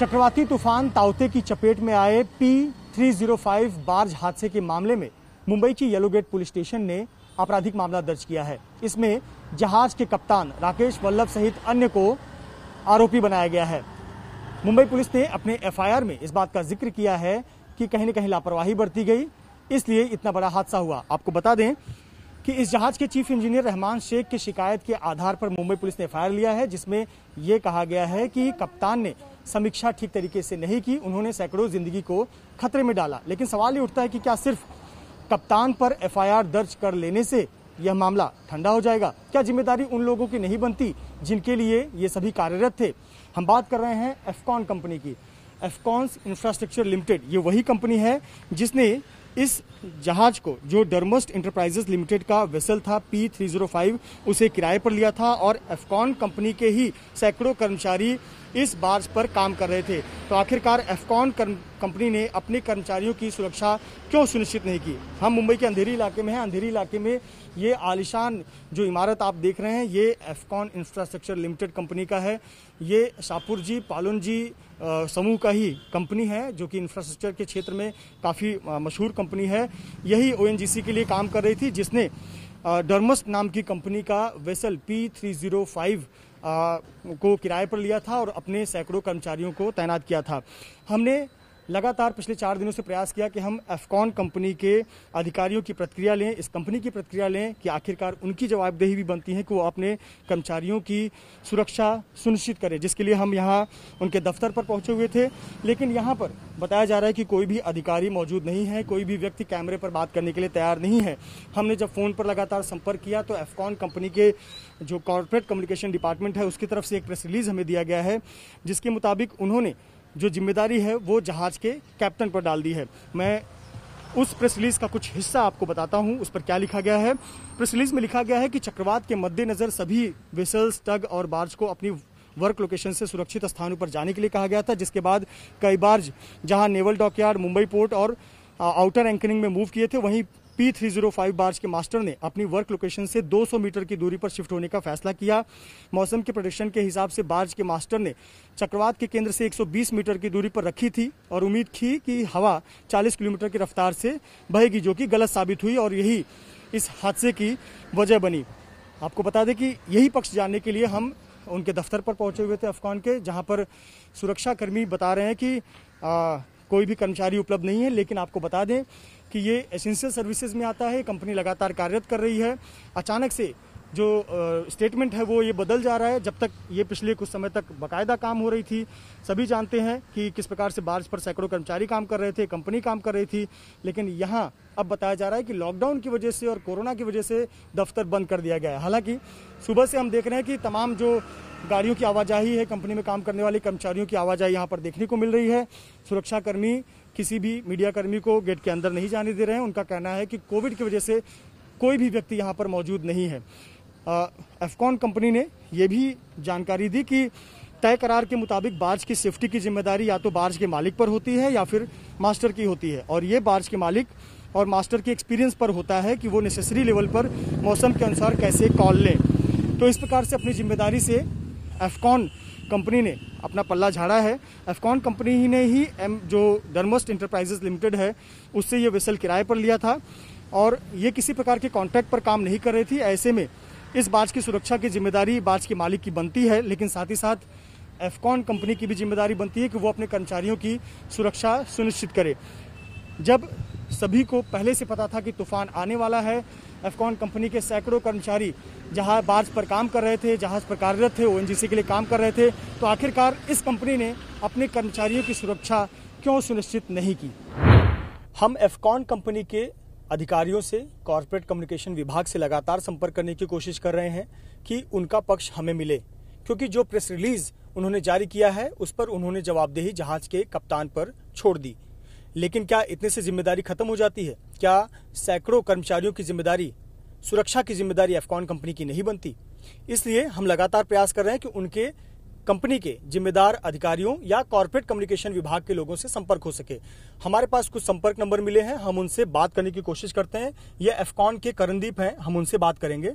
चक्रवाती तूफान ताउते की चपेट में आए P305 बार्ज हादसे के मामले में मुंबई की येलो गेट पुलिस स्टेशन ने आपराधिक मामला दर्ज किया है। इसमें जहाज के कप्तान राकेश वल्लभ सहित अन्य को आरोपी बनाया गया है। मुंबई पुलिस ने अपने एफआईआर में इस बात का जिक्र किया है कि कहीं न कहीं लापरवाही बरती गई, इसलिए इतना बड़ा हादसा हुआ। आपको बता दें कि इस जहाज के चीफ इंजीनियर रहमान शेख की शिकायत के आधार पर मुंबई पुलिस ने एफआईआर लिया है, जिसमें यह कहा गया है कि कप्तान ने समीक्षा ठीक तरीके से नहीं की, उन्होंने सैकड़ों जिंदगी को खतरे में डाला। लेकिन सवाल ये उठता है कि क्या सिर्फ कप्तान पर एफआईआर दर्ज कर लेने से यह मामला ठंडा हो जाएगा? क्या जिम्मेदारी उन लोगों की नहीं बनती जिनके लिए ये सभी कार्यरत थे? हम बात कर रहे हैं एफकॉन कंपनी की। एफकॉन इंफ्रास्ट्रक्चर लिमिटेड ये वही कंपनी है जिसने इस जहाज को, जो डर्मस्ट इंटरप्राइजेस लिमिटेड का वेसल था P305, उसे किराए पर लिया था और एफकॉन कंपनी के ही सैकड़ों कर्मचारी इस बार्ज पर काम कर रहे थे। तो आखिरकार एफकॉन कंपनी ने अपने कर्मचारियों की सुरक्षा क्यों सुनिश्चित नहीं की? हम मुंबई के अंधेरी इलाके में हैं। अंधेरी इलाके में ये आलिशान जो इमारत आप देख रहे हैं, ये एफकॉन इंफ्रास्ट्रक्चर लिमिटेड कंपनी का है। ये शाहपुर जी पालोन जी समूह का ही कंपनी है, जो कि इंफ्रास्ट्रक्चर के क्षेत्र में काफ़ी मशहूर कंपनी है। यही ओएनजीसी के लिए काम कर रही थी, जिसने डर्मस्ट नाम की कंपनी का वेसल P305 को किराए पर लिया था और अपने सैकड़ों कर्मचारियों को तैनात किया था। हमने लगातार पिछले 4 दिनों से प्रयास किया कि हम एफकॉन कंपनी के अधिकारियों की प्रतिक्रिया लें, इस कंपनी की प्रतिक्रिया लें कि आखिरकार उनकी जवाबदेही भी बनती है कि वो अपने कर्मचारियों की सुरक्षा सुनिश्चित करें, जिसके लिए हम यहाँ उनके दफ्तर पर पहुंचे हुए थे। लेकिन यहाँ पर बताया जा रहा है कि कोई भी अधिकारी मौजूद नहीं है, कोई भी व्यक्ति कैमरे पर बात करने के लिए तैयार नहीं है। हमने जब फ़ोन पर लगातार संपर्क किया तो एफकॉन कंपनी के जो कॉर्पोरेट कम्युनिकेशन डिपार्टमेंट है, उसकी तरफ से एक प्रेस रिलीज हमें दिया गया है, जिसके मुताबिक उन्होंने जो जिम्मेदारी है वो जहाज के कैप्टन पर डाल दी है। मैं उस प्रेस रिलीज का कुछ हिस्सा आपको बताता हूं, उस पर क्या लिखा गया है। प्रेस रिलीज में लिखा गया है कि चक्रवात के मद्देनजर सभी वेसल्स, टग और बार्ज को अपनी वर्क लोकेशन से सुरक्षित स्थानों पर जाने के लिए कहा गया था, जिसके बाद कई बार्ज जहां नेवल डॉकयार्ड, मुंबई पोर्ट और आउटर एंकरिंग में मूव किए थे, वहीं P305 बार्ज के मास्टर ने अपनी वर्क लोकेशन से 200 मीटर की दूरी पर शिफ्ट होने का फैसला किया। मौसम के प्रेडिक्शन के हिसाब से बार्ज के मास्टर ने चक्रवात के केंद्र से 120 मीटर की दूरी पर रखी थी और उम्मीद की कि हवा 40 किलोमीटर की रफ्तार से बहेगी, जो कि गलत साबित हुई और यही इस हादसे की वजह बनी। आपको बता दें कि यही पक्ष जानने के लिए हम उनके दफ्तर पर पहुंचे हुए थे एफकॉन के, जहां पर सुरक्षा कर्मी बता रहे हैं कि कोई भी कर्मचारी उपलब्ध नहीं है। लेकिन आपको बता दें कि ये एसेंशियल सर्विसेज में आता है, कंपनी लगातार कार्यरत कर रही है। अचानक से जो स्टेटमेंट है वो ये बदल जा रहा है। जब तक ये पिछले कुछ समय तक बाकायदा काम हो रही थी, सभी जानते हैं कि किस प्रकार से बार्ज पर सैकड़ों कर्मचारी काम कर रहे थे, कंपनी काम कर रही थी। लेकिन यहाँ अब बताया जा रहा है कि लॉकडाउन की वजह से और कोरोना की वजह से दफ्तर बंद कर दिया गया है। हालांकि सुबह से हम देख रहे हैं कि तमाम जो गाड़ियों की आवाजाही है, कंपनी में काम करने वाले कर्मचारियों की आवाजाही यहाँ पर देखने को मिल रही है। सुरक्षाकर्मी किसी भी मीडिया कर्मी को गेट के अंदर नहीं जाने दे रहे हैं। उनका कहना है कि कोविड की वजह से कोई भी व्यक्ति यहाँ पर मौजूद नहीं है। एफकॉन कंपनी ने यह भी जानकारी दी कि तय करार के मुताबिक बार्ज की सेफ्टी की जिम्मेदारी या तो बार्ज के मालिक पर होती है या फिर मास्टर की होती है, और ये बार्ज के मालिक और मास्टर के एक्सपीरियंस पर होता है कि वो नेसेसरी लेवल पर मौसम के अनुसार कैसे कॉल लें। तो इस प्रकार से अपनी जिम्मेदारी से एफकॉन कंपनी ने अपना पल्ला झाड़ा है। एफकॉन कंपनी ही ने ही जो डर्मस्ट इंटरप्राइजेस लिमिटेड है, उससे ये वेसल किराए पर लिया था और ये किसी प्रकार के कॉन्ट्रैक्ट पर काम नहीं कर रही थी। ऐसे में इस बार्ज की सुरक्षा की जिम्मेदारी बार्ज के मालिक की बनती है, लेकिन साथ ही साथ एफकॉन कंपनी की भी जिम्मेदारी बनती है कि वो अपने कर्मचारियों की सुरक्षा सुनिश्चित करे। जब सभी को पहले से पता था कि तूफान आने वाला है, एफकॉन कंपनी के सैकड़ों कर्मचारी जहां बार्ज पर काम कर रहे थे, जहाज पर कार्यरत थे, ओएनजीसी के लिए काम कर रहे थे, तो आखिरकार इस कंपनी ने अपने कर्मचारियों की सुरक्षा क्यों सुनिश्चित नहीं की? हम एफकॉन कंपनी के अधिकारियों से, कॉर्पोरेट कम्युनिकेशन विभाग से लगातार संपर्क करने की कोशिश कर रहे हैं कि उनका पक्ष हमें मिले, क्योंकि जो प्रेस रिलीज उन्होंने जारी किया है उस पर उन्होंने जवाबदेही जहाज के कप्तान पर छोड़ दी। लेकिन क्या इतने से जिम्मेदारी खत्म हो जाती है? क्या सैकड़ों कर्मचारियों की जिम्मेदारी, सुरक्षा की जिम्मेदारी एफकॉन कंपनी की नहीं बनती? इसलिए हम लगातार प्रयास कर रहे हैं कि उनके कंपनी के जिम्मेदार अधिकारियों या कॉर्पोरेट कम्युनिकेशन विभाग के लोगों से संपर्क हो सके। हमारे पास कुछ संपर्क नंबर मिले हैं, हम उनसे बात करने की कोशिश करते हैं। ये एफकॉन के करणदीप हैं, हम उनसे बात करेंगे।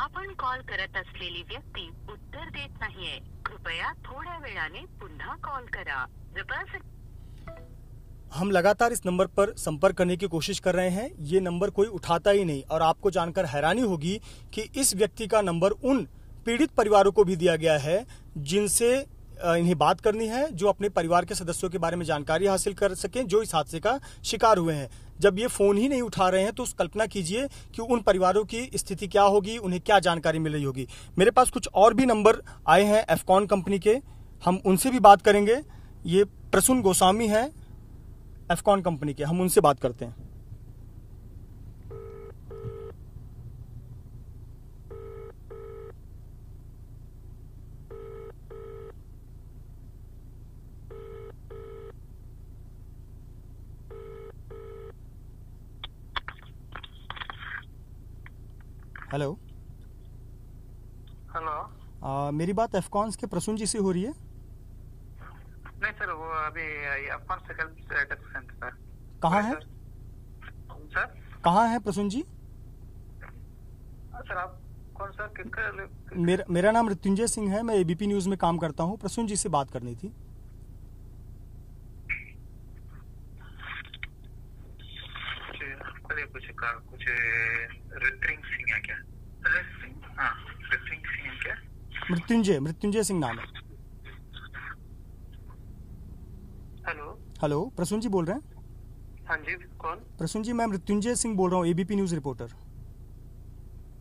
आपण कॉल करत असलेली व्यक्ती उत्तर देत नाहीये. कृपया थोड्या वेळाने पुन्हा कॉल करा. The person हम लगातार इस नंबर पर संपर्क करने की कोशिश कर रहे हैं, ये नंबर कोई उठाता ही नहीं और आपको जानकर हैरानी होगी कि इस व्यक्ति का नंबर उन पीड़ित परिवारों को भी दिया गया है जिनसे इन्हें बात करनी है, जो अपने परिवार के सदस्यों के बारे में जानकारी हासिल कर सकें जो इस हादसे का शिकार हुए हैं. जब ये फोन ही नहीं उठा रहे हैं तो कल्पना कीजिए कि उन परिवारों की स्थिति क्या होगी, उन्हें क्या जानकारी मिल रही होगी. मेरे पास कुछ और भी नंबर आए हैं एफकॉन कंपनी के, हम उनसे भी बात करेंगे. ये प्रसून गोस्वामी है एफकॉन कंपनी के, हम उनसे बात करते हैं. हेलो. हेलो. मेरी बात एफकॉन्स के प्रसून जी से हो रही है? नहीं सर, वो अभी अफकॉन सेटअप सेंटर पर. कहाँ है सर? कहाँ है प्रसून जी? सर आप कौन सर, किसका? मेरा नाम मृत्युंजय सिंह है, मैं एबीपी न्यूज में काम करता हूँ. प्रसून जी से बात करनी थी. कुछ ऋतिक सिंह है क्या? हाँ, ऋतिक सिंह है क्या? मृत्युंजय सिंह नाम है. हेलो, प्रसून जी बोल रहे हैं? हाँ जी, कौन? प्रसून जी, मैं मृत्युंजय सिंह बोल रहा हूँ, एबीपी न्यूज रिपोर्टर.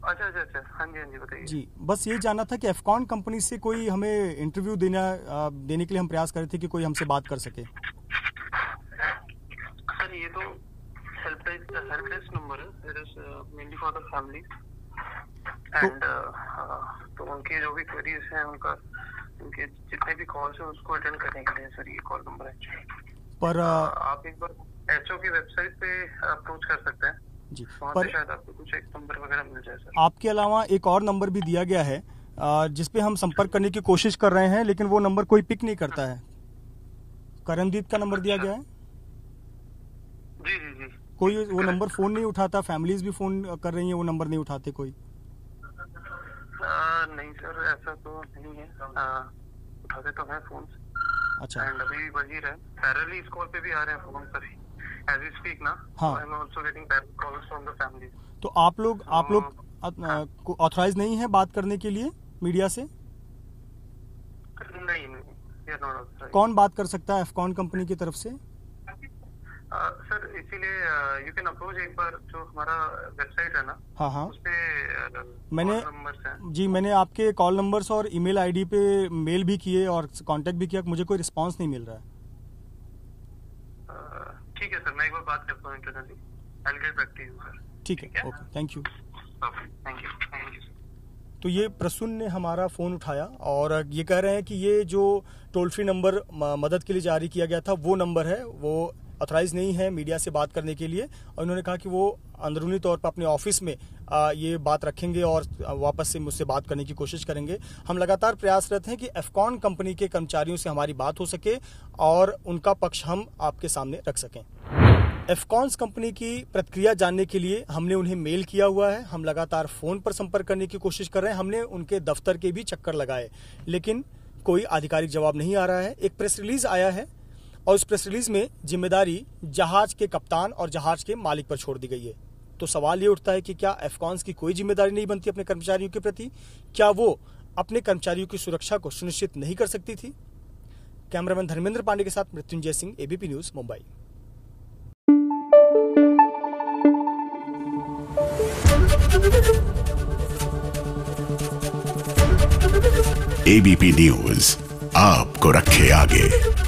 अच्छा. हाँ जी बताइए. जी, बस ये जानना था कि एफकॉन कंपनी से कोई हमें इंटरव्यू देने के लिए हम प्रयास कर रहे थे कि कोई हमसे बात कर सके. सर ये तो हेल्पलाइन नंबर है. It is mainly for the family and तो उनके जो भी क्वेरीज हैं, उनके जितने भी कॉल्स हैं उसको अटेंड करने के लिए सर ये कॉल नंबर है. पर आप एक बार एचओ की वेबसाइट पे अप्रोच कर सकते हैं जी. पर शायद आपको कुछ एक नंबर वगैरह मिल जाए सर. आपके अलावा एक और नंबर भी दिया गया है जिसपे हम संपर्क करने की कोशिश कर रहे हैं, लेकिन वो नंबर कोई पिक नहीं करता है. करणदीप का नंबर दिया गया है. जी. कोई वो नंबर फोन नहीं उठाता, फैमिलीज भी फोन कर रही हैं, वो नंबर नहीं उठाते कोई. नहीं सर, ऐसा तो नहीं है. उठाते तो हैं फोन. अच्छा. एंड अभी वही रहे, पैरेलली इस कॉल पे भी आ रहे हैं फोन पर एज वी स्पीक ना. हाँ. I am also getting parallel calls from the family. तो आप लोग ऑथराइज नहीं है बात करने के लिए मीडिया से? नहीं, वी आर नॉट ऑथराइज्ड. कौन बात कर सकता है एफकॉन कंपनी की तरफ से? सर इसीलिए यू कैन अप्रोच एक बार जो हमारा वेबसाइट है ना. हाँ. उस पे नंबर्स हैं. जी, मैंने आपके कॉल नंबर्स और ईमेल आईडी पे मेल भी किए और कांटेक्ट भी किया, मुझे कोई रिस्पांस नहीं मिल रहा है. ठीक है सर, मैं एक बार बात करता हूँ internally. I will get back to you sir. ठीक है, okay, thank you. Thank you. तो ये प्रसून ने हमारा फ़ोन उठाया और ये कह रहे हैं कि ये जो टोल फ्री नंबर मदद के लिए जारी किया गया था वो नंबर है, वो ऑथराइज नहीं है मीडिया से बात करने के लिए. और उन्होंने कहा कि वो अंदरूनी तौर पर अपने ऑफिस में ये बात रखेंगे और वापस से मुझसे बात करने की कोशिश करेंगे. हम लगातार प्रयासरत हैं कि एफकॉन कंपनी के कर्मचारियों से हमारी बात हो सके और उनका पक्ष हम आपके सामने रख सकें. एफकॉन्स कंपनी की प्रतिक्रिया जानने के लिए हमने उन्हें मेल किया हुआ है. हम लगातार फोन पर संपर्क करने की कोशिश कर रहे हैं. हमने उनके दफ्तर के भी चक्कर लगाए, लेकिन कोई आधिकारिक जवाब नहीं आ रहा है. एक प्रेस रिलीज आया है और उस प्रेस रिलीज में जिम्मेदारी जहाज के कप्तान और जहाज के मालिक पर छोड़ दी गई है. तो सवाल ये उठता है कि क्या एफकॉन्स की कोई जिम्मेदारी नहीं बनती अपने कर्मचारियों के प्रति? क्या वो अपने कर्मचारियों की सुरक्षा को सुनिश्चित नहीं कर सकती थी? कैमरामैन धर्मेंद्र पांडे के साथ Mrityunjay Singh, ABP news, Mumbai. ABP news आपको रखे आगे.